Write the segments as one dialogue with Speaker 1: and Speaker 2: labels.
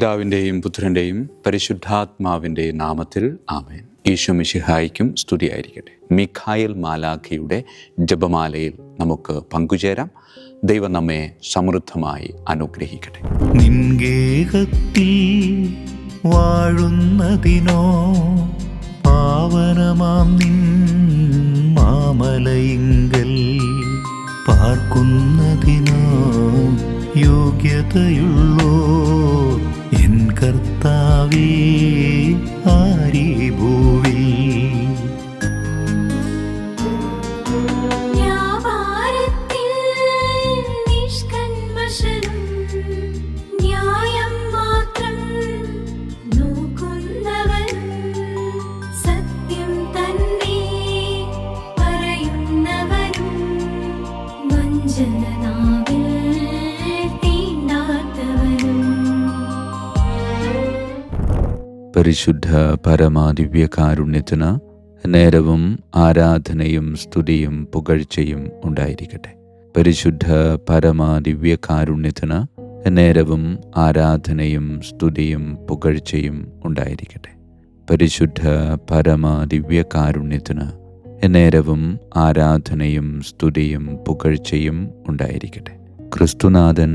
Speaker 1: പിതാവിൻ്റെയും പുത്രൻ്റെയും പരിശുദ്ധാത്മാവിൻ്റെയും നാമത്തിൽ ആമേൻ. ഈശോ മിശിഹായ്ക്കും സ്തുതിയായിരിക്കട്ടെ. മിഖായേൽ മാലാഖയുടെ ജപമാലയിൽ നമുക്ക് പങ്കുചേരാം. ദൈവം നമ്മെ സമൃദ്ധമായി അനുഗ്രഹിക്കട്ടെ.
Speaker 2: നിൻഗേഹത്തിൽ വാഴുന്നതിനോ പാവനമാം നിൻ മാമലയിങ്കൽ പാർക്കുന്നതിനോ യോഗ്യതയുള്ളോ എൻ കർത്താവേ ആരീ ഭൂവിൽ.
Speaker 3: പരിശുദ്ധ പരമാദിവ്യകാരുണ്യത്തിന് നേരവും ആരാധനയും സ്തുതിയും പുകഴ്ചയും ഉണ്ടായിരിക്കട്ടെ. പരിശുദ്ധ പരമാദിവ്യകാരുണ്യത്തിന് നേരവും ആരാധനയും സ്തുതിയും പുകഴ്ചയും ഉണ്ടായിരിക്കട്ടെ. പരിശുദ്ധ പരമാദിവ്യകാരുണ്യത്തിന് നേരവും ആരാധനയും സ്തുതിയും പുകഴ്ചയും ഉണ്ടായിരിക്കട്ടെ. ക്രിസ്തുനാഥൻ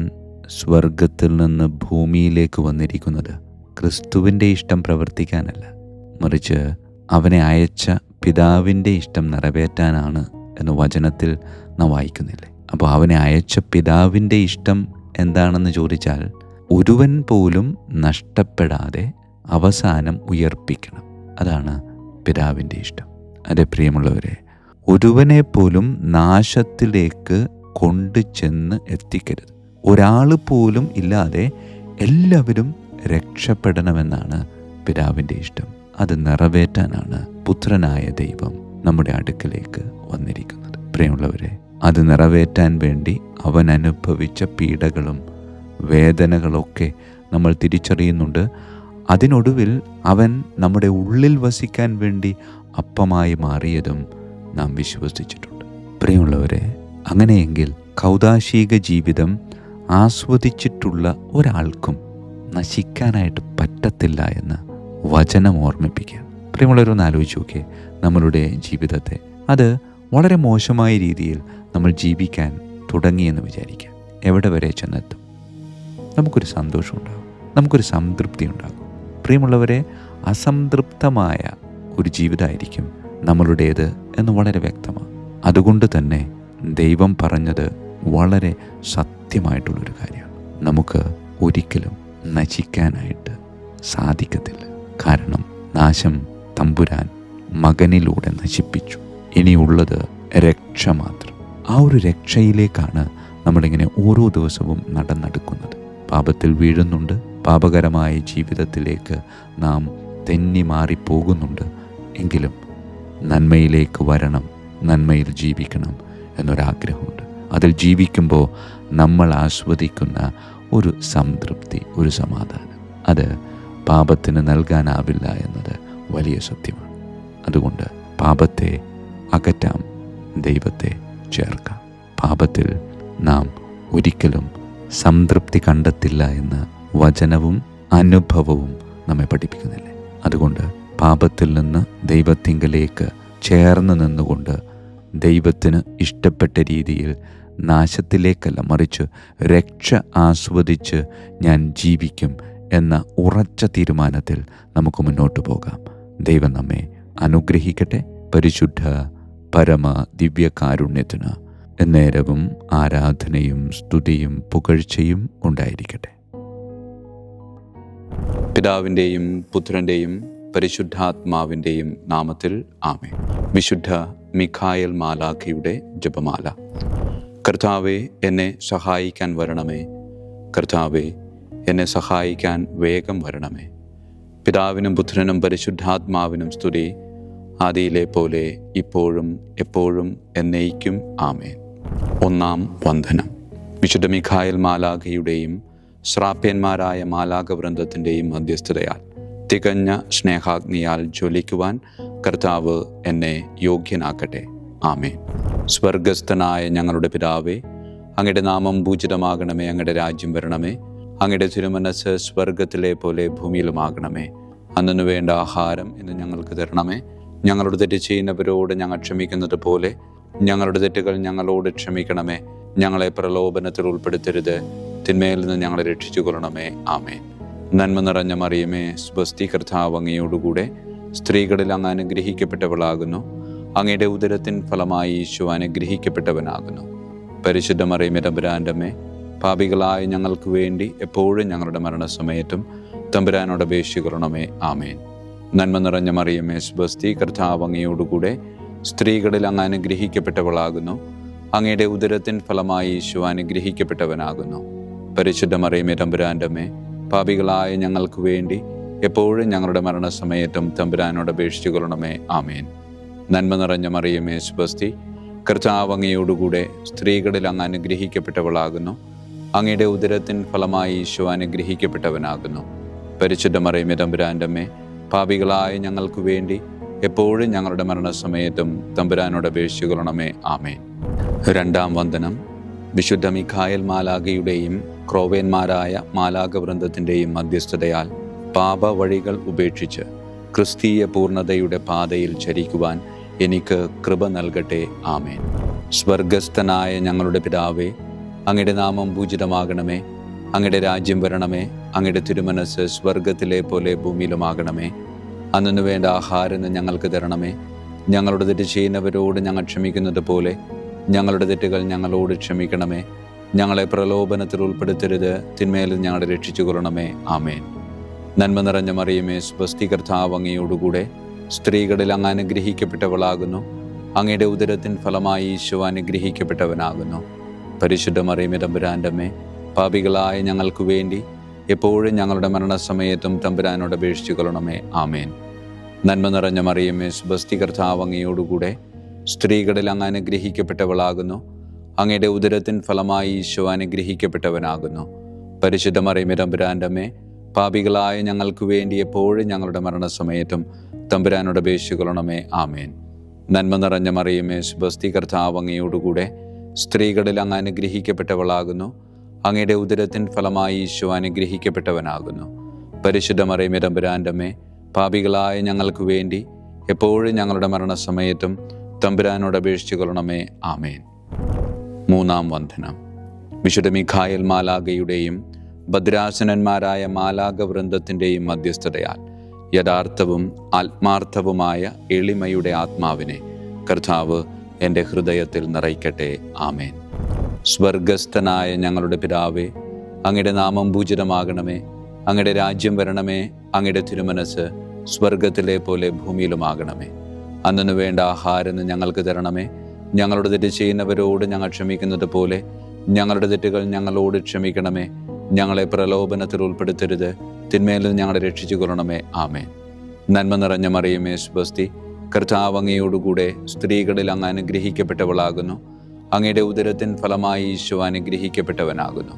Speaker 3: സ്വർഗത്തിൽ നിന്ന് ഭൂമിയിലേക്ക് വന്നിരിക്കുന്നത് ക്രിസ്തുവിൻ്റെ ഇഷ്ടം പ്രവർത്തിക്കാനല്ല, മറിച്ച് അവനെ അയച്ച പിതാവിൻ്റെ ഇഷ്ടം നിറവേറ്റാനാണ് എന്ന് വചനത്തിൽ നാം വായിക്കുന്നില്ലേ? അപ്പോൾ അവനെ അയച്ച പിതാവിൻ്റെ ഇഷ്ടം എന്താണെന്ന് ചോദിച്ചാൽ, ഒരുവൻ പോലും നഷ്ടപ്പെടാതെ അവസാനം ഉയർപ്പിക്കണം. അതാണ് പിതാവിൻ്റെ ഇഷ്ടം. അതെ പ്രിയമുള്ളവരെ, ഒരുവനെ പോലും നാശത്തിലേക്ക് കൊണ്ടു ചെന്ന് എത്തിക്കരുത്. ഒരാൾ പോലും ഇല്ലാതെ എല്ലാവരും രക്ഷപ്പെടണമെന്നാണ് പിതാവിൻ്റെ ഇഷ്ടം. അത് നിറവേറ്റാനാണ് പുത്രനായ ദൈവം നമ്മുടെ അടുക്കലേക്ക് വന്നിരിക്കുന്നത്. പ്രിയമുള്ളവരെ, അത് നിറവേറ്റാൻ വേണ്ടി അവൻ അനുഭവിച്ച പീഡകളും വേദനകളൊക്കെ നമ്മൾ തിരിച്ചറിയുന്നുണ്ട്. അതിനൊടുവിൽ അവൻ നമ്മുടെ ഉള്ളിൽ വസിക്കാൻ വേണ്ടി അപ്പമായി മാറിയതും നാം വിശ്വസിച്ചിട്ടുണ്ട്. പ്രിയമുള്ളവരെ, അങ്ങനെയെങ്കിൽ കൗദാശിക ജീവിതം ആസ്വദിച്ചിട്ടുള്ള ഒരാൾക്കും നശിക്കാനായിട്ട് പറ്റത്തില്ല എന്ന് വചനം ഓർമ്മിപ്പിക്കുക. പ്രിയമുള്ളവരൊന്ന് ആലോചിച്ച് നോക്കിയേ, നമ്മളുടെ ജീവിതത്തെ അത് വളരെ മോശമായ രീതിയിൽ നമ്മൾ ജീവിക്കാൻ തുടങ്ങിയെന്ന് വിചാരിക്കുക. എവിടെ വരെ ചെന്നെത്തും? നമുക്കൊരു സന്തോഷം ഉണ്ടാകും, നമുക്കൊരു സംതൃപ്തി ഉണ്ടാകും. പ്രിയമുള്ളവരെ, അസംതൃപ്തമായ ഒരു ജീവിതമായിരിക്കും നമ്മളുടേത് എന്ന് വളരെ വ്യക്തമാണ്. അതുകൊണ്ട് തന്നെ ദൈവം പറഞ്ഞത് വളരെ സത്യമായിട്ടുള്ളൊരു കാര്യമാണ്. നമുക്ക് ഒരിക്കലും നശിക്കാനായിട്ട് സാധിക്കത്തില്ല. കാരണം നാശം തമ്പുരാൻ മകനിലൂടെ നശിപ്പിച്ചു. ഇനിയുള്ളത് രക്ഷ മാത്രം. ആ ഒരു രക്ഷയിലേക്കാണ് നമ്മളിങ്ങനെ ഓരോ ദിവസവും നടന്നെടുക്കുന്നത്. പാപത്തിൽ വീഴുന്നുണ്ട്, പാപകരമായ ജീവിതത്തിലേക്ക് നാം തെന്നി മാറിപ്പോകുന്നുണ്ട്. എങ്കിലും നന്മയിലേക്ക് വരണം, നന്മയിൽ ജീവിക്കണം എന്നൊരാഗ്രഹമുണ്ട്. അതിൽ ജീവിക്കുമ്പോൾ നമ്മൾ ആസ്വദിക്കുന്ന ഒരു സംതൃപ്തി, ഒരു സമാധാനം, അത് പാപത്തിന് നൽകാനാവില്ല എന്നത് വലിയ സത്യമാണ്. അതുകൊണ്ട് പാപത്തെ അകറ്റാം, ദൈവത്തെ ചേർക്കാം. പാപത്തിൽ നാം ഒരിക്കലും സംതൃപ്തി കണ്ടെത്തില്ല എന്ന് വചനവും അനുഭവവും നമ്മെ പഠിപ്പിക്കുന്നില്ലേ? അതുകൊണ്ട് പാപത്തിൽ നിന്ന് ദൈവത്തിങ്കലേക്ക് ചേർന്ന് നിന്നുകൊണ്ട് ദൈവത്തിന് ഇഷ്ടപ്പെട്ട രീതിയിൽ നാശത്തിലേക്കല്ല, മറിച്ച് രക്ഷ ആസ്വദിച്ച് ഞാൻ ജീവിക്കും എന്ന ഉറച്ച തീരുമാനത്തിൽ നമുക്ക് മുന്നോട്ട് പോകാം. ദൈവം നമ്മെ അനുഗ്രഹിക്കട്ടെ. പരിശുദ്ധ പരമ ദിവ്യകാരുണ്യത്തിന് എന്നേരവും ആരാധനയും സ്തുതിയും പുകഴ്ചയും ഉണ്ടായിരിക്കട്ടെ.
Speaker 1: പിതാവിൻ്റെയും പുത്രൻ്റെയും പരിശുദ്ധാത്മാവിൻ്റെയും നാമത്തിൽ ആമേൻ. വിശുദ്ധ മിഖായേൽ മാലാഖയുടെ ജപമാല. കർത്താവേ, എന്നെ സഹായിക്കാൻ വരണമേ. കർത്താവേ, എന്നെ സഹായിക്കാൻ വേഗം വരണമേ. പിതാവിനും പുത്രനും പരിശുദ്ധാത്മാവിനും സ്തുതി, ആദിയിലെ പോലെ ഇപ്പോഴും എപ്പോഴും എന്നേക്കും ആമേൻ. ഒന്നാം വന്ദനം. വിശുദ്ധ മിഖായേൽ മാലാഖയുടെയും ശ്രാപ്യന്മാരായ മാലാഖവൃന്ദത്തിൻ്റെയും മധ്യസ്ഥതയാൽ തികഞ്ഞ സ്നേഹാഗ്നിയാൽ ജ്വലിക്കുവാൻ കർത്താവ് എന്നെ യോഗ്യനാക്കട്ടെ. ആമേൻ. സ്വർഗസ്ഥനായ ഞങ്ങളുടെ പിതാവേ, അങ്ങയുടെ നാമം പൂജിതമാകണമേ. അങ്ങയുടെ രാജ്യം വരണമേ. അങ്ങയുടെ തിരുമനസ് സ്വർഗത്തിലെ പോലെ ഭൂമിയിലുമാകണമേ. അന്നു വേണ്ട ആഹാരം ഇന്ന് ഞങ്ങൾക്ക് തരണമേ. ഞങ്ങളുടെ തെറ്റ് ചെയ്യുന്നവരോട് ഞങ്ങൾ ക്ഷമിക്കുന്നത് പോലെ ഞങ്ങളുടെ തെറ്റുകൾ ഞങ്ങളോട് ക്ഷമിക്കണമേ. ഞങ്ങളെ പ്രലോഭനത്തിൽ ഉൾപ്പെടുത്തരുത്, തിന്മയിൽ നിന്ന് ഞങ്ങളെ രക്ഷിച്ചു കൊള്ളണമേ. ആമേൻ. നന്മ നിറഞ്ഞ മറിയമേ, സ്വസ്തി, കർത്താവ് അങ്ങയോടുകൂടെ സ്ത്രീകളിൽ അങ്ങ് അനുഗ്രഹിക്കപ്പെട്ടവളാകുന്നു. അങ്ങയുടെ ഉദരത്തിൻ ഫലമായി ഈശോ അനുഗ്രഹിക്കപ്പെട്ടവനാകുന്നു. പരിശുദ്ധ മറിയമേ, തമ്പുരാന്റെ അമ്മേ, പാപികളായ ഞങ്ങൾക്ക് വേണ്ടി എപ്പോഴും ഞങ്ങളുടെ മരണസമയത്തും തമ്പുരാനോട് അപേക്ഷിക്കണമേ. ആമേൻ. നന്മ നിറഞ്ഞ മറിയമേ, സ്വസ്തി, കർത്താവ് അങ്ങയോടുകൂടെ സ്ത്രീകളിൽ അങ്ങ് അനുഗ്രഹിക്കപ്പെട്ടവളാകുന്നു. അങ്ങയുടെ ഉദരത്തിൻ ഫലമായി ഈശോ അനുഗ്രഹിക്കപ്പെട്ടവനാകുന്നു. പരിശുദ്ധ മറിയമേ, തമ്പുരാന്റെ അമ്മേ, പാപികളായ ഞങ്ങൾക്ക് വേണ്ടി എപ്പോഴും ഞങ്ങളുടെ മരണസമയത്തും തമ്പുരാനോട് അപേക്ഷിച്ചുകൊള്ളണമേ. ആമേൻ. നന്മ നിറഞ്ഞ മറിയമേ, സ്വസ്തി, കർത്താവ് അങ്ങയോടുകൂടെ സ്ത്രീകളിൽ അങ്ങ് അനുഗ്രഹിക്കപ്പെട്ടവളാകുന്നു. അങ്ങയുടെ ഉദരത്തിൻ ഫലമായി ഈശോ അനുഗ്രഹിക്കപ്പെട്ടവനാകുന്നു. പരിശുദ്ധ മറിയമേ, തമ്പുരാന്റെ അമ്മേ, പാപികളായ ഞങ്ങൾക്ക് വേണ്ടി എപ്പോഴും ഞങ്ങളുടെ മരണസമയത്തും തമ്പുരാനോട് അപേക്ഷിച്ചുകൊള്ളണമേ. ആമേൻ. രണ്ടാം വന്ദനം. വിശുദ്ധ മിഖായേൽ മാലാഖയുടെയും ക്രോവേന്മാരായ മാലാഖവൃന്ദത്തിൻ്റെയും മധ്യസ്ഥതയാൽ പാപ വഴികൾ ഉപേക്ഷിച്ച് ക്രിസ്തീയ പൂർണ്ണതയുടെ പാതയിൽ ചരിക്കുവാൻ എനിക്ക് കൃപ നൽകട്ടെ. ആമേൻ. സ്വർഗസ്ഥനായ ഞങ്ങളുടെ പിതാവേ, അങ്ങയുടെ നാമം പൂജിതമാകണമേ. അങ്ങയുടെ രാജ്യം വരണമേ. അങ്ങയുടെ തിരുമനസ് സ്വർഗത്തിലെ പോലെ ഭൂമിയിലുമാകണമേ. അന്നു വേണ്ട ആഹാരം ഞങ്ങൾക്ക് തരണമേ. ഞങ്ങളുടെ തെറ്റ് ചെയ്യുന്നവരോട് ഞങ്ങൾ ക്ഷമിക്കുന്നത് പോലെ ഞങ്ങളുടെ തെറ്റുകൾ ഞങ്ങളോട് ക്ഷമിക്കണമേ. ഞങ്ങളെ പ്രലോഭനത്തിൽ ഉൾപ്പെടുത്തരുത്, തിന്മയിൽ ഞങ്ങളെ രക്ഷിച്ചു കൊള്ളണമേ. ആമേൻ. നന്മ നിറഞ്ഞ മറിയമേ, സ്വസ്തി, കർത്താവ് അങ്ങയോടുകൂടെ സ്ത്രീകളിൽ അങ്ങ് അനുഗ്രഹിക്കപ്പെട്ടവളാകുന്നു. അങ്ങയുടെ ഉദരത്തിൻ ഫലമായി ഈശോ അനുഗ്രഹിക്കപ്പെട്ടവനാകുന്നു. പരിശുദ്ധ മറിയമേ, തമ്പുരാന്റെ അമ്മേ, പാപികളായ ഞങ്ങൾക്ക് വേണ്ടി എപ്പോഴും ഞങ്ങളുടെ മരണസമയത്തും തമ്പുരാനോട് അപേക്ഷിച്ചു കൊള്ളണമേ. ആമേൻ. നന്മ നിറഞ്ഞ മറിയമേ, സ്വസ്തി, കർത്താവ് അങ്ങയോടുകൂടെ സ്ത്രീകളിൽ അങ്ങ് അനുഗ്രഹിക്കപ്പെട്ടവളാകുന്നു. അങ്ങയുടെ ഉദരത്തിൻ ഫലമായി ഈശോ അനുഗ്രഹിക്കപ്പെട്ടവനാകുന്നു. പരിശുദ്ധ മറിയമേ, തമ്പുരാന്റെ അമ്മേ, പാപികളായ ഞങ്ങൾക്ക് വേണ്ടി എപ്പോഴും ഞങ്ങളുടെ മരണസമയത്തും തമ്പുരാനോട് അപേക്ഷിച്ചു കൊള്ളണമേ. ആമേൻ. നന്മ നിറഞ്ഞ മറിയമേ, സ്വസ്തി, കർത്താവ് അങ്ങയോടുകൂടെ സ്ത്രീകളിൽ അങ്ങ് അനുഗ്രഹിക്കപ്പെട്ടവളാകുന്നു. അങ്ങയുടെ ഉദരത്തിൻ ഫലമായി ഈശോ അനുഗ്രഹിക്കപ്പെട്ടവനാകുന്നു. പരിശുദ്ധ മറിയമേ, തമ്പുരാന്റെ അമ്മേ, പാപികളായ ഞങ്ങൾക്ക് വേണ്ടി എപ്പോഴും ഞങ്ങളുടെ മരണസമയത്തും തമ്പുരാനോട് അപേക്ഷിച്ചു കൊള്ളണമേ. ആമേൻ. മൂന്നാം വന്ദനം. വിശുദ്ധ മിഖായേൽ മാലാഖയുടെയും ഭദ്രാസനന്മാരായ മാലാഖവൃന്ദത്തിൻ്റെയും മധ്യസ്ഥതയാൽ യഥാർത്ഥവും ആത്മാർത്ഥവുമായ എളിമയുടെ ആത്മാവിനെ കർത്താവ് എൻ്റെ ഹൃദയത്തിൽ നിറയ്ക്കട്ടെ. ആമേൻ. സ്വർഗസ്ഥനായ ഞങ്ങളുടെ പിതാവേ, അങ്ങയുടെ നാമം പൂജിതമാകണമേ. അങ്ങയുടെ രാജ്യം വരണമേ. അങ്ങയുടെ തിരുമനസ് സ്വർഗത്തിലെ പോലെ ഭൂമിയിലുമാകണമേ. അന്നു വേണ്ട ആഹാരം ഞങ്ങൾക്ക് തരണമേ. ഞങ്ങളുടെ തെറ്റ് ചെയ്യുന്നവരോട് ഞങ്ങൾ ക്ഷമിക്കുന്നത് പോലെ ഞങ്ങളുടെ തെറ്റുകൾ ഞങ്ങളോട് ക്ഷമിക്കണമേ. ഞങ്ങളെ പ്രലോഭനത്തിൽ ഉൾപ്പെടുത്തരുത്, തിന്മയിൽ ഞങ്ങളെ രക്ഷിച്ചു കൊള്ളണമേ. ആമേൻ. നന്മ നിറഞ്ഞ മറിയമേ, സ്വസ്തി, കർത്താവ് അങ്ങയോടുകൂടെ സ്ത്രീകളിൽ അങ്ങ് അനുഗ്രഹിക്കപ്പെട്ടവളാകുന്നു. അങ്ങയുടെ ഉദരത്തിൻ ഫലമായി ഈശോ അനുഗ്രഹിക്കപ്പെട്ടവനാകുന്നു.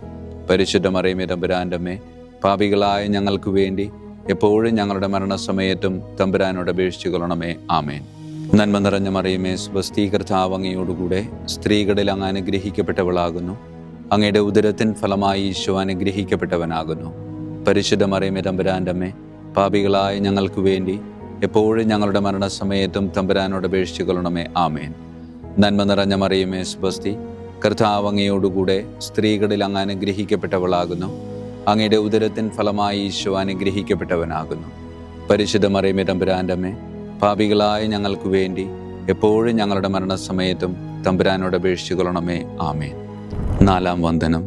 Speaker 1: പരിശുദ്ധ മറിയമേ, തമ്പുരാന്റെ അമ്മേ, പാപികളായ ഞങ്ങൾക്ക് വേണ്ടി എപ്പോഴും ഞങ്ങളുടെ മരണസമയത്തും തമ്പുരാനോട് അപേക്ഷിച്ചു കൊള്ളണമേ. ആമേൻ. നന്മ നിറഞ്ഞ മറിയമേ, സ്വസ്തി, കർത്താവ് അങ്ങയോടുകൂടെ സ്ത്രീകളിൽ അങ്ങ് അനുഗ്രഹിക്കപ്പെട്ടവളാകുന്നു. അങ്ങയുടെ ഉദരത്തിൻ ഫലമായി ഈശോ അനുഗ്രഹിക്കപ്പെട്ടവനാകുന്നു. പരിശുദ്ധ മറിയമേ, തമ്പുരാന്റെ അമ്മേ, പാപികളായ ഞങ്ങൾക്ക് വേണ്ടി എപ്പോഴും ഞങ്ങളുടെ മരണസമയത്തും തമ്പുരാനോട് അപേക്ഷിച്ചു കൊള്ളണമേ. ആമേൻ. നന്മ നിറഞ്ഞ മറിയമേ, സ്വസ്തി, കർത്താവ് അങ്ങയോടുകൂടെ സ്ത്രീകളിൽ അങ്ങ് അനുഗ്രഹിക്കപ്പെട്ടവളാകുന്നു. അങ്ങയുടെ ഉദരത്തിൻ ഫലമായി ഈശോ അനുഗ്രഹിക്കപ്പെട്ടവനാകുന്നു. പരിശുദ്ധ മറിയമേ, തമ്പുരാന്റെ അമ്മേ, പാപികളായ ഞങ്ങൾക്ക് വേണ്ടി എപ്പോഴും ഞങ്ങളുടെ മരണസമയത്തും തമ്പുരാനോട് അപേക്ഷിച്ചു കൊള്ളണമേ. ആമേൻ. നാലാം വന്ദനം.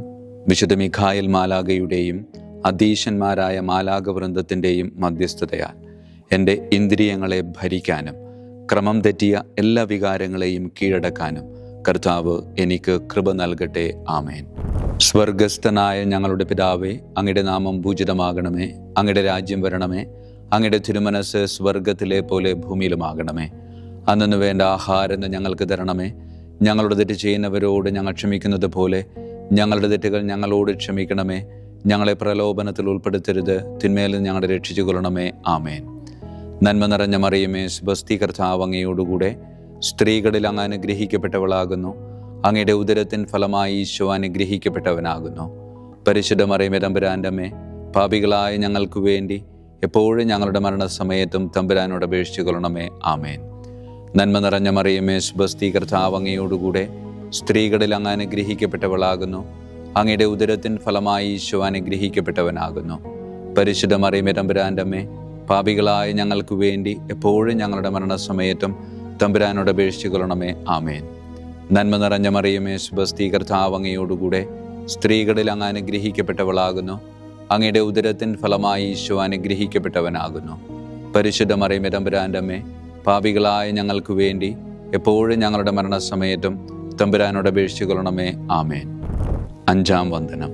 Speaker 1: വിശുദ്ധ മിഖായേൽ മാലാഖയുടെയും അധീശന്മാരായ മാലാഖവൃന്ദത്തിൻ്റെയും മധ്യസ്ഥതയാൽ എൻ്റെ ഇന്ദ്രിയങ്ങളെ ഭരിക്കാനും ക്രമം തെറ്റിയ എല്ലാ വികാരങ്ങളെയും കീഴടക്കാനും കർത്താവ് എനിക്ക് കൃപ നൽകട്ടെ. ആമേൻ. സ്വർഗസ്ഥനായ ഞങ്ങളുടെ പിതാവേ, അങ്ങയുടെ നാമം പൂജിതമാകണമേ. അങ്ങയുടെ രാജ്യം വരണമേ. അങ്ങയുടെ തിരുമനസ് സ്വർഗത്തിലെ പോലെ ഭൂമിയിലുമാകണമേ. അന്നു വേണ്ട ആഹാരം ഞങ്ങൾക്ക് തരണമേ. ഞങ്ങളുടെ തെറ്റ് ചെയ്യുന്നവരോട് ഞങ്ങൾ ക്ഷമിക്കുന്നത് പോലെ ഞങ്ങളുടെ തെറ്റുകൾ ഞങ്ങളോട് ക്ഷമിക്കണമേ. ഞങ്ങളെ പ്രലോഭനത്തിൽ ഉൾപ്പെടുത്തരുത്, തിന്മയിൽ ഞങ്ങളെ രക്ഷിച്ചു കൊള്ളണമേ. ആമേൻ. നന്മ നിറഞ്ഞ മറിയമേ, സ്വസ്തി, കർത്താവ് അങ്ങയോടുകൂടെ സ്ത്രീകളിൽ അങ്ങ് അനുഗ്രഹിക്കപ്പെട്ടവളാകുന്നു. അങ്ങയുടെ ഉദരത്തിൻ ഫലമായി ഈശോ അനുഗ്രഹിക്കപ്പെട്ടവനാകുന്നു. പരിശുദ്ധ മറിയമേ തമ്പുരാൻ്റെ അമ്മേ, പാപികളായ ഞങ്ങൾക്ക് വേണ്ടി എപ്പോഴും ഞങ്ങളുടെ മരണസമയത്തും തമ്പുരാനോട് അപേക്ഷിച്ചു കൊള്ളണമേ. ആമേൻ. നന്മ നിറഞ്ഞ മറിയമേ, സ്വസ്തി, കർത്താവ് അങ്ങയോടുകൂടെ സ്ത്രീകളിൽ അങ്ങ് അനുഗ്രഹിക്കപ്പെട്ടവളാകുന്നു. അങ്ങയുടെ ഉദരത്തിൻ ഫലമായി ഈശോ അനുഗ്രഹിക്കപ്പെട്ടവനാകുന്നു. പരിശുദ്ധ മറിയമേ തമ്പുരാൻ്റെ അമ്മേ, പാപികളായ ഞങ്ങൾക്ക് വേണ്ടി എപ്പോഴും ഞങ്ങളുടെ മരണസമയത്തും തമ്പുരാനോട് അപേക്ഷിച്ചു കൊള്ളണമേ. ആമേൻ. നന്മ നിറഞ്ഞ മറിയമേ, സ്വസ്തി, കർത്താവ് അങ്ങയോടുകൂടെ സ്ത്രീകളിൽ അങ്ങ് അനുഗ്രഹിക്കപ്പെട്ടവളാകുന്നു. അങ്ങയുടെ ഉദരത്തിൻ ഫലമായി ഈശോ അനുഗ്രഹിക്കപ്പെട്ടവനാകുന്നു. പരിശുദ്ധ മറിയമേ തമ്പുരാൻ്റെ അമ്മേ, പാപികളായ ഞങ്ങൾക്ക് വേണ്ടി എപ്പോഴും ഞങ്ങളുടെ മരണസമയത്തും തമ്പുരാനോട് അപേക്ഷിച്ചു കൊള്ളണമേ. ആമേൻ. അഞ്ചാം വന്ദനം.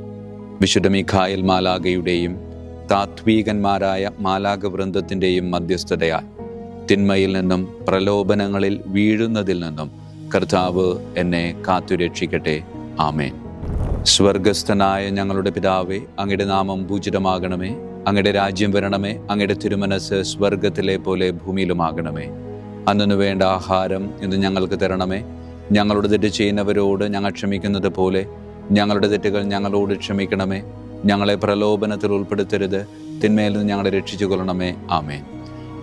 Speaker 1: വിശുദ്ധ മിഖായേൽ മാലാഖയുടെയും താത്വീകന്മാരായ മാലാഖ വൃന്ദത്തിൻ്റെയും മധ്യസ്ഥതയാൽ തിന്മയിൽ നിന്നും പ്രലോഭനങ്ങളിൽ വീഴുന്നതിൽ നിന്നും കർത്താവ് എന്നെ കാത്തുരക്ഷിക്കട്ടെ. ആമേൻ. സ്വർഗസ്ഥനായ ഞങ്ങളുടെ പിതാവേ, അങ്ങയുടെ നാമം പൂജിതമാകണമേ. അങ്ങയുടെ രാജ്യം വരണമേ. അങ്ങയുടെ തിരുമനസ് സ്വർഗത്തിലെ പോലെ ഭൂമിയിലുമാകണമേ. അന്നു വേണ്ട ആഹാരം ഇന്ന് ഞങ്ങൾക്ക് തരണമേ. ഞങ്ങളുടെ തെറ്റ് ചെയ്യുന്നവരോട് ഞങ്ങൾ ക്ഷമിക്കുന്നത് പോലെ ഞങ്ങളുടെ തെറ്റുകൾ ഞങ്ങളോട് ക്ഷമിക്കണമേ. ഞങ്ങളെ പ്രലോഭനത്തിൽ ഉൾപ്പെടുത്തരുത്, തിന്മയിൽ നിന്ന് ഞങ്ങളെ രക്ഷിച്ചു കൊള്ളണമേ. ആമേൻ.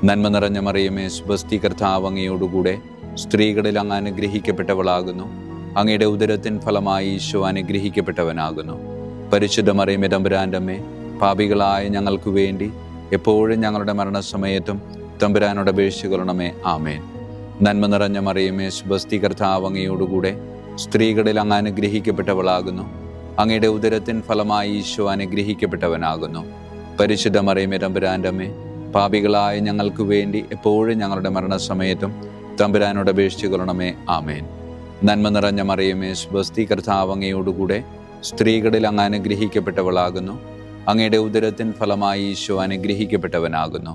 Speaker 1: നന്മ നിറഞ്ഞ മറിയമേ, സ്വസ്തി, കർത്താവ് അങ്ങയോടുകൂടെ സ്ത്രീകളിൽ അങ്ങ് അനുഗ്രഹിക്കപ്പെട്ടവളാകുന്നു. അങ്ങയുടെ ഉദരത്തിൻ ഫലമായി ഈശോ അനുഗ്രഹിക്കപ്പെട്ടവനാകുന്നു. പരിശുദ്ധ മറിയമേ തമ്പുരാൻ്റെ അമ്മേ, പാപികളായ ഞങ്ങൾക്ക് വേണ്ടി എപ്പോഴും ഞങ്ങളുടെ മരണസമയത്തും തമ്പുരാനോട് അപേക്ഷിച്ചു കൊള്ളണമേ. ആമേൻ. നന്മ നിറഞ്ഞ മറിയമേ, സ്വസ്തി, കർത്താവ് അങ്ങയോടുകൂടെ സ്ത്രീകളിൽ അങ്ങ് അനുഗ്രഹിക്കപ്പെട്ടവളാകുന്നു. അങ്ങയുടെ ഉദരത്തിൻ ഫലമായി ഈശോ അനുഗ്രഹിക്കപ്പെട്ടവനാകുന്നു. പരിശുദ്ധ മറിയമേ തമ്പുരാൻ്റെ അമ്മേ, പാപികളായ ഞങ്ങൾക്ക് വേണ്ടി എപ്പോഴും ഞങ്ങളുടെ മരണസമയത്തും തമ്പുരാനോട് അപേക്ഷിച്ചു കൊള്ളണമേ. ആമേൻ. നന്മ നിറഞ്ഞ മറിയമേ, സ്വസ്തി, കർത്താവ് അങ്ങയോടുകൂടെ സ്ത്രീകളിൽ അങ്ങ് അനുഗ്രഹിക്കപ്പെട്ടവളാകുന്നു. അങ്ങയുടെ ഉദരത്തിൻ ഫലമായി ഈശോ അനുഗ്രഹിക്കപ്പെട്ടവനാകുന്നു.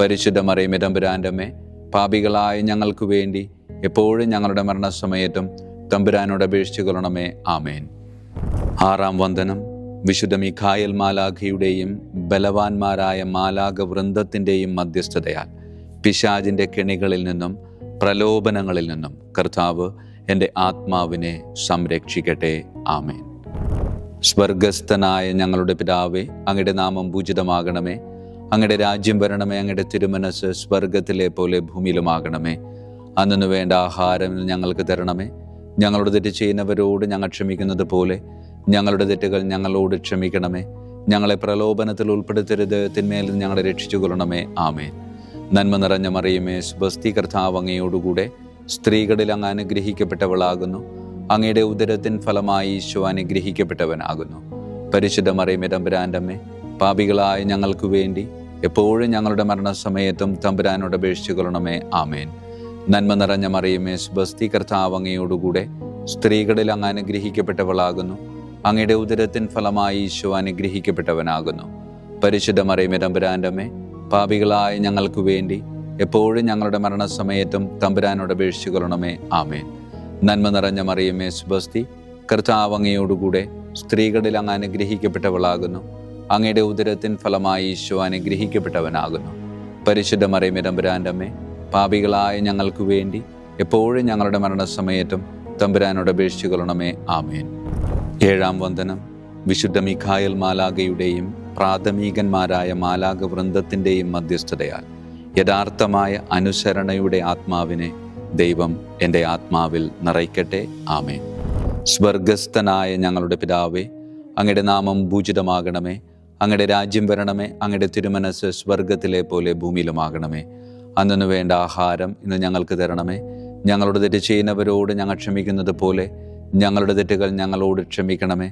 Speaker 1: പരിശുദ്ധ മറിയമേ തമ്പുരാൻ്റെ അമ്മേ, പാപികളായ ഞങ്ങൾക്ക് വേണ്ടി എപ്പോഴും ഞങ്ങളുടെ മരണസമയത്തും തമ്പുരാനോട് അപേക്ഷിച്ചു കൊള്ളണമേ. ആമേൻ. ആറാം വന്ദനം. വിശുദ്ധ മിഖായേൽ മാലാഖയുടെയും ബലവാന്മാരായ മാലാഖ വൃന്ദത്തിൻ്റെയും മധ്യസ്ഥതയാൽ പിശാചിൻ്റെ കെണികളിൽ നിന്നും പ്രലോഭനങ്ങളിൽ നിന്നും കർത്താവ് എൻ്റെ ആത്മാവിനെ സംരക്ഷിക്കട്ടെ. ആമേൻ. സ്വർഗസ്ഥനായ ഞങ്ങളുടെ പിതാവേ, അങ്ങയുടെ നാമം പൂജിതമാകണമേ. അങ്ങയുടെ രാജ്യം വരണമേ. അങ്ങയുടെ തിരുമനസ് സ്വർഗത്തിലെ പോലെ ഭൂമിയിലുമാകണമേ. അന്നു വേണ്ട ആഹാരം ഞങ്ങൾക്ക് തരണമേ. ഞങ്ങളുടെ തെറ്റ് ചെയ്യുന്നവരോട് ഞങ്ങൾ ക്ഷമിക്കുന്നത് പോലെ ഞങ്ങളുടെ തെറ്റുകൾ ഞങ്ങളോട് ക്ഷമിക്കണമേ. ഞങ്ങളെ പ്രലോഭനത്തിൽ ഉൾപ്പെടുത്തരുത്, തിന്മയിൽ നിന്ന് ഞങ്ങളെ രക്ഷിച്ചു കൊള്ളണമേ. ആമേൻ. നന്മ നിറഞ്ഞ മറിയമേ, സ്വസ്തി, കർത്താവ് അങ്ങയോടുകൂടെ സ്ത്രീകളിൽ അങ്ങ് അനുഗ്രഹിക്കപ്പെട്ടവളാകുന്നു. അങ്ങയുടെ ഉദരത്തിൻ ഫലമായി ഈശോ അനുഗ്രഹിക്കപ്പെട്ടവനാകുന്നു. പരിശുദ്ധ മറിയമേ തമ്പുരാൻ്റെ അമ്മേ, പാപികളായ ഞങ്ങൾക്ക് വേണ്ടി എപ്പോഴും ഞങ്ങളുടെ മരണസമയത്തും തമ്പുരാനോട് അപേക്ഷിച്ചു കൊള്ളണമേ. ആമേൻ. നന്മ നിറഞ്ഞ മറിയമേ, സ്വസ്തി, കർത്താവ് അങ്ങയോടുകൂടെ സ്ത്രീകളിൽ അങ്ങ് അനുഗ്രഹിക്കപ്പെട്ടവളാകുന്നു. അങ്ങയുടെ ഉദരത്തിൻ ഫലമായി ഈശോ അനുഗ്രഹിക്കപ്പെട്ടവനാകുന്നു. പരിശുദ്ധ മറിയമേ തമ്പുരാൻ്റെ അമ്മേ, പാപികളായ ഞങ്ങൾക്ക് വേണ്ടി എപ്പോഴും ഞങ്ങളുടെ മരണസമയത്തും തമ്പുരാനോട് അപേക്ഷിച്ചു കൊള്ളണമേ. ആമേൻ. നന്മ നിറഞ്ഞ മറിയമേ, സ്വസ്തി, കർത്താവ് അങ്ങയോടുകൂടെ സ്ത്രീകളിൽ അങ്ങ് അനുഗ്രഹിക്കപ്പെട്ടവളാകുന്നു. അങ്ങയുടെ ഉദരത്തിൻ ഫലമായി ഈശോ അനുഗ്രഹിക്കപ്പെട്ടവനാകുന്നു. പരിശുദ്ധ മറിയമേ തമ്പുരാൻ്റെ അമ്മേ, പാപികളായ ഞങ്ങൾക്ക് വേണ്ടി എപ്പോഴും ഞങ്ങളുടെ മരണസമയത്തും തമ്പുരാനോട് അപേക്ഷിച്ചു കൊള്ളണമേ. ആമേൻ. ഏഴാം വന്ദനം. വിശുദ്ധ മിഖായേൽ മാലാഖയുടെയും പ്രാഥമികന്മാരായ മാലാഖ വൃന്ദത്തിൻ്റെയും മധ്യസ്ഥതയാൽ യഥാർത്ഥമായ അനുസരണയുടെ ആത്മാവിനെ ദൈവം എൻ്റെ ആത്മാവിൽ നിറയ്ക്കട്ടെ. ആമേൻ. സ്വർഗസ്ഥനായ ഞങ്ങളുടെ പിതാവേ, അങ്ങയുടെ നാമം പൂജിതമാകണമേ. അങ്ങയുടെ രാജ്യം വരണമേ. അങ്ങയുടെ തിരുമനസ് സ്വർഗത്തിലെ പോലെ ഭൂമിയിലുമാകണമേ. അന്നു വേണ്ട ആഹാരം ഇന്ന് ഞങ്ങൾക്ക് തരണമേ. ഞങ്ങളുടെ തെറ്റ് ചെയ്യുന്നവരോട് ഞങ്ങൾ ക്ഷമിക്കുന്നത് പോലെ ഞങ്ങളുടെ തെറ്റുകൾ ഞങ്ങളോട് ക്ഷമിക്കണമേ.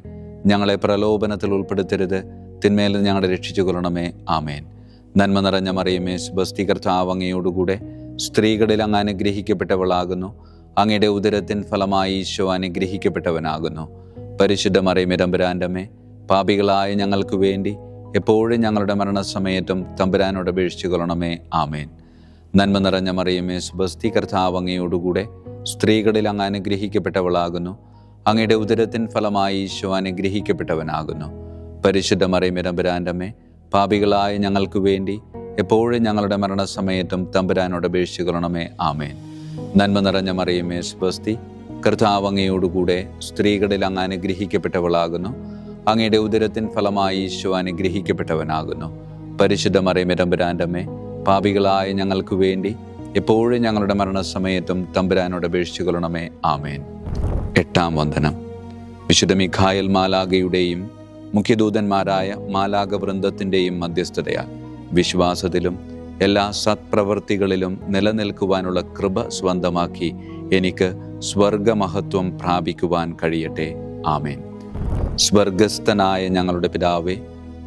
Speaker 1: ഞങ്ങളെ പ്രലോഭനത്തിൽ ഉൾപ്പെടുത്തരുത്, തിന്മയിൽ നിന്ന് ഞങ്ങളെ രക്ഷിച്ചു കൊള്ളണമേ. ആമേൻ. നന്മ നിറഞ്ഞ മറിയമേ, സ്വസ്തി, കർത്താവ് അങ്ങയോടുകൂടെ സ്ത്രീകളിൽ അങ്ങ് അനുഗ്രഹിക്കപ്പെട്ടവളാകുന്നു. അങ്ങയുടെ ഉദരത്തിൻ ഫലമായി ഈശോ അനുഗ്രഹിക്കപ്പെട്ടവനാകുന്നു. പരിശുദ്ധ മറിയമേ തമ്പുരാൻ്റെ അമ്മേ, പാപികളായ ഞങ്ങൾക്ക് വേണ്ടി എപ്പോഴും ഞങ്ങളുടെ മരണസമയത്തും തമ്പുരാനോട് അപേക്ഷിച്ചു കൊള്ളണമേ. ആമേൻ. നന്മ നിറഞ്ഞ മറിയമേ, സ്വസ്തി, കർത്താവ് അങ്ങയോടുകൂടെ സ്ത്രീകളിൽ അങ്ങ് അനുഗ്രഹിക്കപ്പെട്ടവളാകുന്നു. അങ്ങയുടെ ഉദരത്തിൻ ഫലമായി ഈശോ അനുഗ്രഹിക്കപ്പെട്ടവനാകുന്നു. പരിശുദ്ധ മറിയമേ തമ്പുരാൻ്റെ അമ്മേ, പാപികളായ ഞങ്ങൾക്ക് വേണ്ടി എപ്പോഴും ഞങ്ങളുടെ മരണസമയത്തും തമ്പുരാനോട് അപേക്ഷിച്ചു കൊള്ളണമേ. ആമേൻ. നന്മ നിറഞ്ഞ മറിയമേ, സ്വസ്തി, കർത്താവ് അങ്ങയോടുകൂടെ സ്ത്രീകളിൽ അങ്ങ് അനുഗ്രഹിക്കപ്പെട്ടവളാകുന്നു. അങ്ങയുടെ ഉദരത്തിൻ ഫലമായി ഈശോ അനുഗ്രഹിക്കപ്പെട്ടവനാകുന്നു. പരിശുദ്ധ മറിയമേ തമ്പുരാന്റെ അമ്മേ, പാപികളായ ഞങ്ങൾക്ക് വേണ്ടി എപ്പോഴും ഞങ്ങളുടെ മരണസമയത്തും തമ്പുരാനോട് അപേക്ഷിച്ചു കൊള്ളണമേ. ആമേൻ. 8-ാം വന്ദനം. വിശുദ്ധ മിഖായേൽ മാലാഖയുടെയും മുഖ്യദൂതന്മാരായ മാലാഖ വൃന്ദത്തിൻ്റെയും മധ്യസ്ഥതയാൽ വിശ്വാസത്തിലും എല്ലാ സത്പ്രവൃത്തികളിലും നിലനിൽക്കുവാനുള്ള കൃപ സ്വന്തമാക്കി എനിക്ക് സ്വർഗമഹത്വം പ്രാപിക്കുവാൻ കഴിയട്ടെ. ആമേൻ. സ്വർഗസ്ഥനായ ഞങ്ങളുടെ പിതാവേ,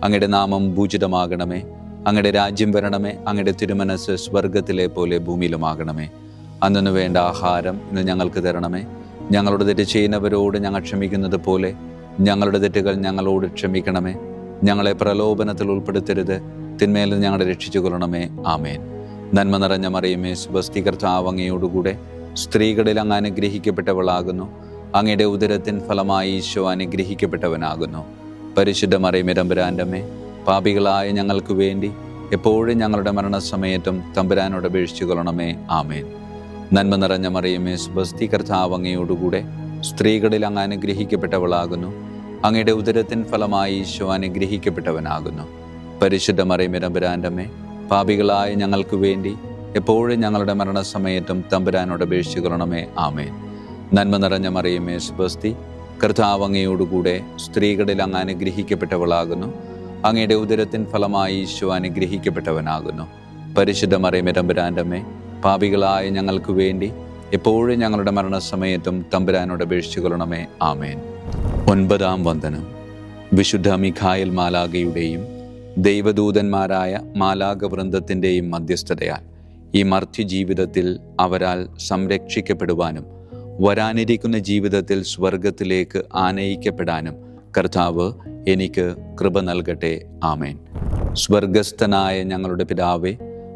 Speaker 1: അങ്ങയുടെ നാമം പൂജിതമാകണമേ. അങ്ങയുടെ രാജ്യം വരണമേ. അങ്ങയുടെ തിരുമനസ് സ്വർഗത്തിലെ പോലെ ഭൂമിയിലുമാകണമേ. അന്നു വേണ്ട ആഹാരം ഇന്ന് ഞങ്ങൾക്ക് തരണമേ. ഞങ്ങളുടെ തെറ്റ് ചെയ്യുന്നവരോട് ഞങ്ങൾ ക്ഷമിക്കുന്നത് പോലെ ഞങ്ങളുടെ തെറ്റുകൾ ഞങ്ങളോട് ക്ഷമിക്കണമേ. ഞങ്ങളെ പ്രലോഭനത്തിൽ ഉൾപ്പെടുത്തരുത്, തിന്മയിൽ ഞങ്ങളെ രക്ഷിച്ചു കൊള്ളണമേ. ആമേൻ. നന്മ നിറഞ്ഞ മറിയമേ, സ്വസ്തി, കർത്താവ് അങ്ങയോടുകൂടെ സ്ത്രീകളിൽ അങ്ങ് അനുഗ്രഹിക്കപ്പെട്ടവളാകുന്നു. അങ്ങയുടെ ഉദരത്തിൻ ഫലമായി ഈശോ അനുഗ്രഹിക്കപ്പെട്ടവനാകുന്നു. പരിശുദ്ധ മറിയമേ തമ്പുരാന്റെ അമ്മേ, പാപികളായ ഞങ്ങൾക്ക് വേണ്ടി എപ്പോഴും ഞങ്ങളുടെ മരണസമയത്തും തമ്പുരാനോട് അപേക്ഷിച്ചു കൊള്ളണമേ. ആമേൻ. നന്മ നിറഞ്ഞ മറിയമേ, സ്വസ്തി, കർത്താവ് അങ്ങയോടുകൂടെ സ്ത്രീകളിൽ അങ്ങ് അനുഗ്രഹിക്കപ്പെട്ടവളാകുന്നു. അങ്ങയുടെ ഉദരത്തിൻ ഫലമായി ഈശോ അനുഗ്രഹിക്കപ്പെട്ടവനാകുന്നു. പരിശുദ്ധ മറിയമേ തമ്പുരാന്റെ അമ്മേ, പാപികളായ ഞങ്ങൾക്ക് വേണ്ടി എപ്പോഴും ഞങ്ങളുടെ മരണസമയത്തും തമ്പുരാനോട് അപേക്ഷിച്ചു കൊള്ളണമേ. ആമേൻ. നന്മ നിറഞ്ഞ മറിയമേ, സ്വസ്തി, കർത്താവ് അങ്ങയോടുകൂടെ സ്ത്രീകളിൽ അങ്ങ് അനുഗ്രഹിക്കപ്പെട്ടവളാകുന്നു. അങ്ങയുടെ ഉദരത്തിൻ ഫലമായി ഈശോ അനുഗ്രഹിക്കപ്പെട്ടവനാകുന്നു. പരിശുദ്ധ മറിയമേ തമ്പുരാന്റെ അമ്മേ, പാപികളായ ഞങ്ങൾക്ക് വേണ്ടി എപ്പോഴും ഞങ്ങളുടെ മരണസമയത്തും തമ്പുരാനോട് അപേക്ഷിച്ചു കൊള്ളണമേ. ആമേൻ. 9-ാം വന്ദനം. വിശുദ്ധ മിഖായേൽ മാലാഖയുടെയും ദൈവദൂതന്മാരായ മാലാഖ വൃന്ദത്തിൻ്റെയും മധ്യസ്ഥതയാൽ ഈ മർത്യ ജീവിതത്തിൽ അവരാൽ സംരക്ഷിക്കപ്പെടുവാനും വരാനിരിക്കുന്ന ജീവിതത്തിൽ സ്വർഗത്തിലേക്ക് ആനയിക്കപ്പെടാനും കർത്താവ് എനിക്ക് കൃപ നൽകട്ടെ. ആമേൻ. സ്വർഗസ്ഥനായ ഞങ്ങളുടെ പിതാവേ,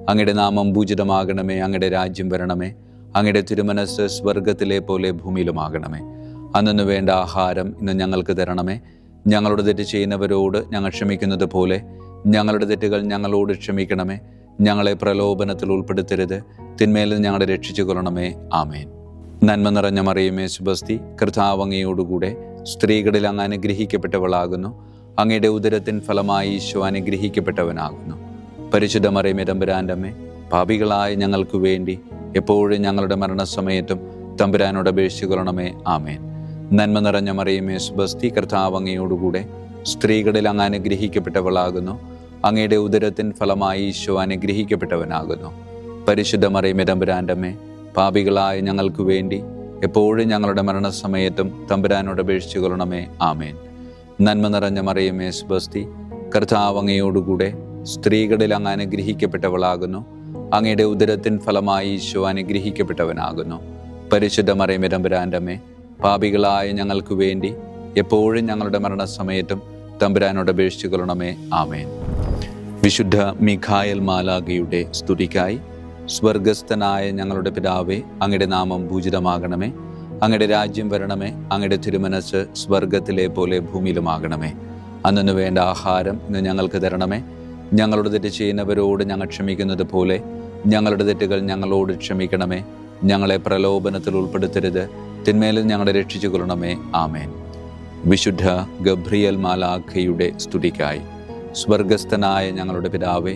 Speaker 1: അങ്ങയുടെ നാമം പൂജിതമാകണമേ. അങ്ങയുടെ രാജ്യം വരണമേ. അങ്ങയുടെ തിരുമനസ് സ്വർഗത്തിലെ പോലെ ഭൂമിയിലുമാകണമേ. അന്നു വേണ്ട ആഹാരം ഇന്ന് ഞങ്ങൾക്ക് തരണമേ. ഞങ്ങളുടെ തെറ്റ് ചെയ്യുന്നവരോട് ഞങ്ങൾ ക്ഷമിക്കുന്നത് പോലെ ഞങ്ങളുടെ തെറ്റുകൾ ഞങ്ങളോട് ക്ഷമിക്കണമേ. ഞങ്ങളെ പ്രലോഭനത്തിൽ ഉൾപ്പെടുത്തരുത്, തിന്മയിൽ ഞങ്ങളെ രക്ഷിച്ചു കൊള്ളണമേ. ആമേൻ. നന്മ നിറഞ്ഞ മറിയമേ, സ്വസ്തി, കർത്താവ് അങ്ങയോടുകൂടെ സ്ത്രീകളിൽ അങ്ങ് അനുഗ്രഹിക്കപ്പെട്ടവളാകുന്നു. അങ്ങയുടെ ഉദരത്തിൻ ഫലമായി ഈശോ അനുഗ്രഹിക്കപ്പെട്ടവനാകുന്നു. പരിശുദ്ധ മറിയമേ തമ്പുരാന്റെ അമ്മേ, പാപികളായ ഞങ്ങൾക്ക് വേണ്ടി എപ്പോഴും ഞങ്ങളുടെ മരണസമയത്തും തമ്പുരാനോട് അപേക്ഷിച്ചു കൊള്ളണമേ. ആമേൻ. നന്മ നിറഞ്ഞ മറിയമേ, സ്വസ്തി, കർത്താവ് അങ്ങയോടുകൂടെ സ്ത്രീകളിൽ അങ്ങ് അനുഗ്രഹിക്കപ്പെട്ടവളാകുന്നു. അങ്ങയുടെ ഉദരത്തിൻ ഫലമായി ഈശോ അനുഗ്രഹിക്കപ്പെട്ടവനാകുന്നു. പരിശുദ്ധ മറിയമേ തമ്പുരാന്റെ അമ്മേ, പാപികളായ ഞങ്ങൾക്ക് വേണ്ടി എപ്പോഴും ഞങ്ങളുടെ മരണസമയത്തും തമ്പുരാനോട് അപേക്ഷിച്ചു കൊള്ളണമേ. ആമേൻ. നന്മ നിറഞ്ഞ മറിയമേ, സ്വസ്തി, കർത്താവ് അങ്ങയോടുകൂടെ സ്ത്രീകളിൽ അങ്ങ് അനുഗ്രഹിക്കപ്പെട്ടവളാകുന്നു. അങ്ങയുടെ ഉദരത്തിൻ ഫലമായി ഈശോ അനുഗ്രഹിക്കപ്പെട്ടവനാകുന്നു. പരിശുദ്ധ മറിയമേ തമ്പുരാന്റെ അമ്മേ, പാപികളായ ഞങ്ങൾക്ക് വേണ്ടി എപ്പോഴും ഞങ്ങളുടെ മരണസമയത്തും തമ്പുരാനോട് അപേക്ഷിച്ചു കൊള്ളണമേ. ആമേൻ. വിശുദ്ധ മിഖായേൽ മാലാഖയുടെ സ്തുതിക്കായി സ്വർഗസ്ഥനായ ഞങ്ങളുടെ പിതാവേ, അങ്ങയുടെ നാമം പൂജിതമാകണമേ. അങ്ങയുടെ രാജ്യം വരണമേ. അങ്ങയുടെ തിരുമനസ് സ്വർഗത്തിലെ പോലെ ഭൂമിയിലുമാകണമേ. അന്നു വേണ്ട ആഹാരം ഇന്ന് ഞങ്ങൾക്ക് തരണമേ. ഞങ്ങളുടെ തെറ്റ് ചെയ്യുന്നവരോട് ഞങ്ങൾ ക്ഷമിക്കുന്നത് പോലെ ഞങ്ങളുടെ തെറ്റുകൾ ഞങ്ങളോട് ക്ഷമിക്കണമേ. ഞങ്ങളെ പ്രലോഭനത്തിൽ ഉൾപ്പെടുത്തരുത്, തിന്മയിൽ ഞങ്ങളെ രക്ഷിച്ചു കൊള്ളണമേ. ആമേൻ. വിശുദ്ധ ഗബ്രിയേൽ മാലാഖയുടെ സ്തുതിക്കായി സ്വർഗസ്ഥനായ ഞങ്ങളുടെ പിതാവേ,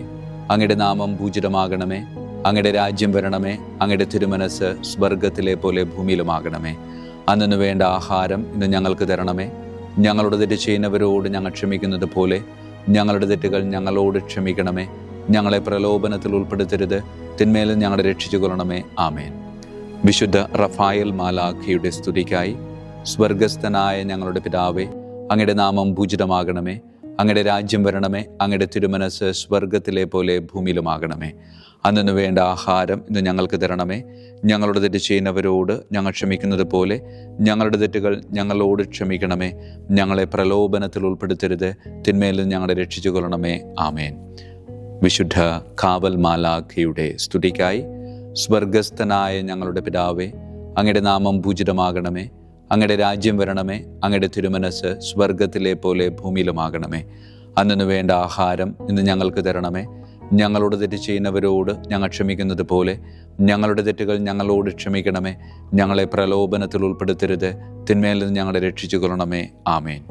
Speaker 1: അങ്ങയുടെ നാമം പൂജിതമാകണമേ. അങ്ങയുടെ രാജ്യം വരണമേ. അങ്ങയുടെ തിരുമനസ് സ്വർഗത്തിലെ പോലെ ഭൂമിയിലുമാകണമേ. അന്നു വേണ്ട ആഹാരം ഇന്ന് ഞങ്ങൾക്ക് തരണമേ. ഞങ്ങളുടെ തെറ്റ് ചെയ്യുന്നവരോട് ഞങ്ങൾ ക്ഷമിക്കുന്നത് പോലെ ഞങ്ങളുടെ തെറ്റുകൾ ഞങ്ങളോട് ക്ഷമിക്കണമേ. ഞങ്ങളെ പ്രലോഭനത്തിൽ ഉൾപ്പെടുത്തരുത്, തിന്മയിൽ ഞങ്ങളെ രക്ഷിച്ചു കൊള്ളണമേ. ആമേൻ. വിശുദ്ധ റഫായേൽ മാലാഖയുടെ സ്തുതിക്കായി സ്വർഗസ്ഥനായ ഞങ്ങളുടെ പിതാവേ, അങ്ങയുടെ നാമം പൂജിതമാകണമേ. അങ്ങയുടെ രാജ്യം വരണമേ. അങ്ങയുടെ തിരുമനസ് സ്വർഗത്തിലെ പോലെ ഭൂമിയിലുമാകണമേ. അന്നു വേണ്ട ആഹാരം ഇന്ന് ഞങ്ങൾക്ക് തരണമേ. ഞങ്ങളുടെ തെറ്റ് ചെയ്യുന്നവരോട് ഞങ്ങൾ ക്ഷമിക്കുന്നത് പോലെ ഞങ്ങളുടെ തെറ്റുകൾ ഞങ്ങളോട് ക്ഷമിക്കണമേ. ഞങ്ങളെ പ്രലോഭനത്തിൽ ഉൾപ്പെടുത്തരുത്, തിന്മയിൽ ഞങ്ങളെ രക്ഷിച്ചു കൊള്ളണമേ. ആമേൻ. വിശുദ്ധ കാവൽ മാലാഖയുടെ സ്തുതിക്കായി സ്വർഗസ്ഥനായ ഞങ്ങളുടെ പിതാവേ, അങ്ങയുടെ നാമം പൂജിതമാകണമേ. അങ്ങയുടെ രാജ്യം വരണമേ. അങ്ങയുടെ തിരുമനസ് സ്വർഗത്തിലെ പോലെ ഭൂമിയിലുമാകണമേ. അന്നു വേണ്ട ആഹാരം ഇന്ന് ഞങ്ങൾക്ക് തരണമേ. ഞങ്ങളോട് തെറ്റ് ചെയ്യുന്നവരോട് ഞങ്ങൾ ക്ഷമിക്കുന്നത് പോലെ ഞങ്ങളുടെ തെറ്റുകൾ ഞങ്ങളോട് ക്ഷമിക്കണമേ. ഞങ്ങളെ പ്രലോഭനത്തിൽ ഉൾപ്പെടുത്തരുത്, തിന്മയിൽ നിന്ന് ഞങ്ങളെ രക്ഷിച്ചു കൊള്ളണമേ. ആമേൻ.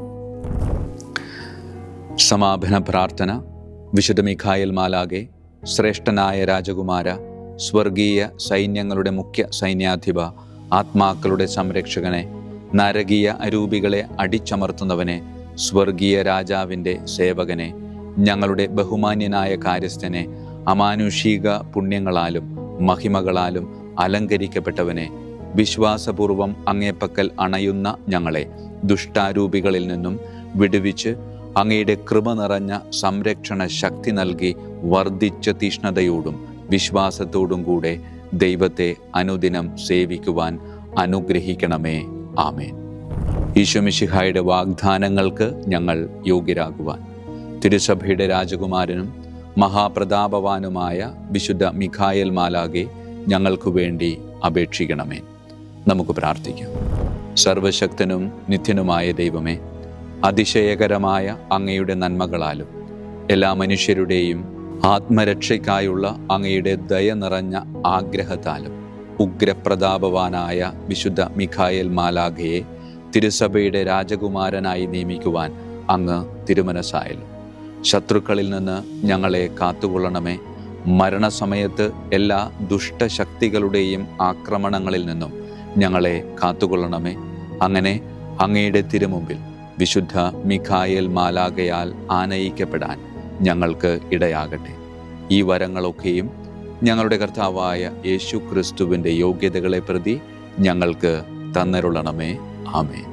Speaker 1: സമാപന പ്രാർത്ഥന. വിശുദ്ധ മിഖായേൽ മാലാഖെ, ശ്രേഷ്ഠനായ രാജകുമാര, സ്വർഗീയ സൈന്യങ്ങളുടെ മുഖ്യ സൈന്യാധിപ, ആത്മാക്കളുടെ സംരക്ഷകനെ, നരകീയ അരൂപികളെ അടിച്ചമർത്തുന്നവനെ, സ്വർഗീയ രാജാവിൻ്റെ സേവകനെ, ഞങ്ങളുടെ ബഹുമാന്യനായ കാര്യസ്ഥനെ, അമാനുഷിക പുണ്യങ്ങളാലും മഹിമകളാലും അലങ്കരിക്കപ്പെട്ടവനെ, വിശ്വാസപൂർവം അങ്ങേപ്പക്കൽ അണയുന്ന ഞങ്ങളെ ദുഷ്ടാരൂപികളിൽ നിന്നും വിടുവിച്ച് അങ്ങയുടെ കൃപ നിറഞ്ഞ സംരക്ഷണ ശക്തി നൽകി വർദ്ധിച്ച തീഷ്ണതയോടും വിശ്വാസത്തോടും കൂടെ ദൈവത്തെ അനുദിനം സേവിക്കുവാൻ അനുഗ്രഹിക്കണമേ. ആമേൻ. ഈശോ മിശിഹായുടെ വാഗ്ദാനങ്ങൾക്ക് ഞങ്ങൾ യോഗ്യരാകുവാൻ തിരുസഭയുടെ രാജകുമാരനും മഹാപ്രതാപവാനുമായ വിശുദ്ധ മിഖായേൽ മാലാഖെ ഞങ്ങൾക്കു വേണ്ടി അപേക്ഷിക്കണമേ. നമുക്ക് പ്രാർത്ഥിക്കാം. സർവശക്തനും നിത്യനുമായ ദൈവമേ, അതിശയകരമായ അങ്ങയുടെ നന്മകളാലും എല്ലാ മനുഷ്യരുടെയും ആത്മരക്ഷയ്ക്കായുള്ള അങ്ങയുടെ ദയ നിറഞ്ഞ ആഗ്രഹത്താലും ഉഗ്രപ്രതാപവാനായ വിശുദ്ധ മിഖായേൽ മാലാഖയെ തിരുസഭയുടെ രാജകുമാരനായി നിയമിക്കുവാൻ അങ്ങ് തിരുമനസ്സായല്ലോ. ശത്രുക്കളിൽ നിന്ന് ഞങ്ങളെ കാത്തുകൊള്ളണമേ. മരണസമയത്ത് എല്ലാ ദുഷ്ടശക്തികളുടെയും ആക്രമണങ്ങളിൽ നിന്നും ഞങ്ങളെ കാത്തുകൊള്ളണമേ. അങ്ങനെ അങ്ങയുടെ തിരുമുമ്പിൽ വിശുദ്ധ മിഖായേൽ മാലാഖയാൽ ആനയിക്കപ്പെടാൻ ഞങ്ങൾക്ക് ഇടയാകട്ടെ. ഈ വരങ്ങളൊക്കെയും ഞങ്ങളുടെ കർത്താവായ യേശു ക്രിസ്തുവിൻ്റെ യോഗ്യതകളെ പ്രതി ഞങ്ങൾക്ക് തന്നരുളണമേ. ആമേൻ.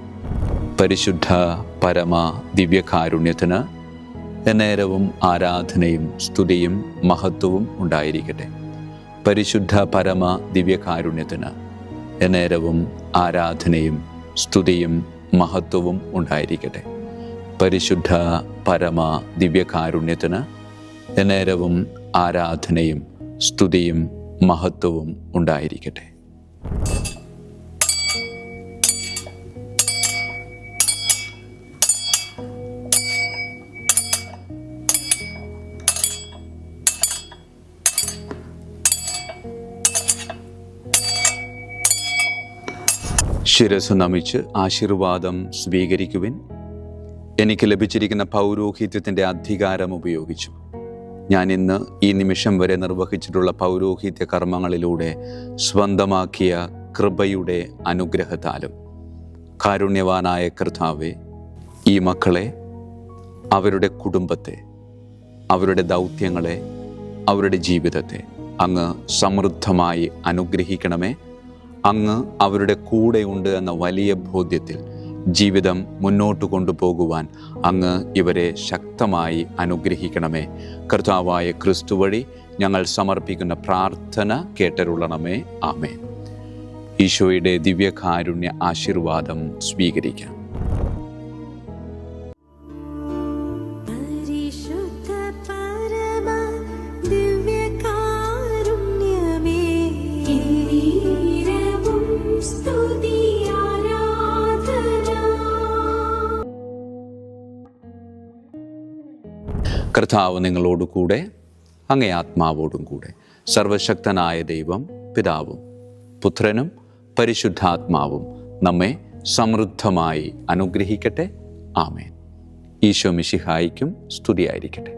Speaker 1: പരിശുദ്ധ പരമ ദിവ്യകാരുണ്യത്തിന് എന്നേരവും ആരാധനയും സ്തുതിയും മഹത്വവും ഉണ്ടായിരിക്കട്ടെ. പരിശുദ്ധ പരമ ദിവ്യകാരുണ്യത്തിന് എന്നേരവും ആരാധനയും സ്തുതിയും മഹത്വവും ഉണ്ടായിരിക്കട്ടെ. പരിശുദ്ധ പരമ ദിവ്യകാരുണ്യത്തിന് എന്നേരവും ആരാധനയും സ്തുതിയും മഹത്വവും ഉണ്ടായിരിക്കട്ടെ. ശിരസ് നമിച്ച് ആശീർവാദം സ്വീകരിക്കുവിൻ. എനിക്ക് ലഭിച്ചിരിക്കുന്ന പൗരോഹിത്യത്തിൻ്റെ അധികാരം ഉപയോഗിച്ചു ഞാൻ ഇന്ന് ഈ നിമിഷം വരെ നിർവഹിച്ചിട്ടുള്ള പൗരോഹിത്യ കർമ്മങ്ങളിലൂടെ സ്വന്തമാക്കിയ കൃപയുടെ അനുഗ്രഹത്താലും കാരുണ്യവാനായ കർത്താവേ, ഈ മക്കളെ, അവരുടെ കുടുംബത്തെ, അവരുടെ ദൗത്യങ്ങളെ, അവരുടെ ജീവിതത്തെ അങ്ങ് സമൃദ്ധമായി അനുഗ്രഹിക്കണമേ. അങ്ങ് അവരുടെ കൂടെയുണ്ട് എന്ന വലിയ ബോധ്യത്തിൽ ജീവിതം മുന്നോട്ട് കൊണ്ടുപോകുവാൻ അങ്ങ് ഇവരെ ശക്തമായി അനുഗ്രഹിക്കണമേ. കർത്താവായ ക്രിസ്തു വഴി ഞങ്ങൾ സമർപ്പിക്കുന്ന പ്രാർത്ഥന കേട്ടരുളണമേ. ആമേൻ. ഈശോയുടെ ദിവ്യകാരുണ്യ ആശീർവാദം സ്വീകരിക്കാം. കർത്താവ് നിങ്ങളോട് കൂടെ, അങ്ങേ ആത്മാവോടും കൂടെ. സർവശക്തനായ ദൈവം പിതാവും പുത്രനും പരിശുദ്ധാത്മാവും നമ്മെ സമൃദ്ധമായി അനുഗ്രഹിക്കട്ടെ. ആമേൻ. ഈശോ മിശിഹായിക്കും സ്തുതിയായിരിക്കട്ടെ.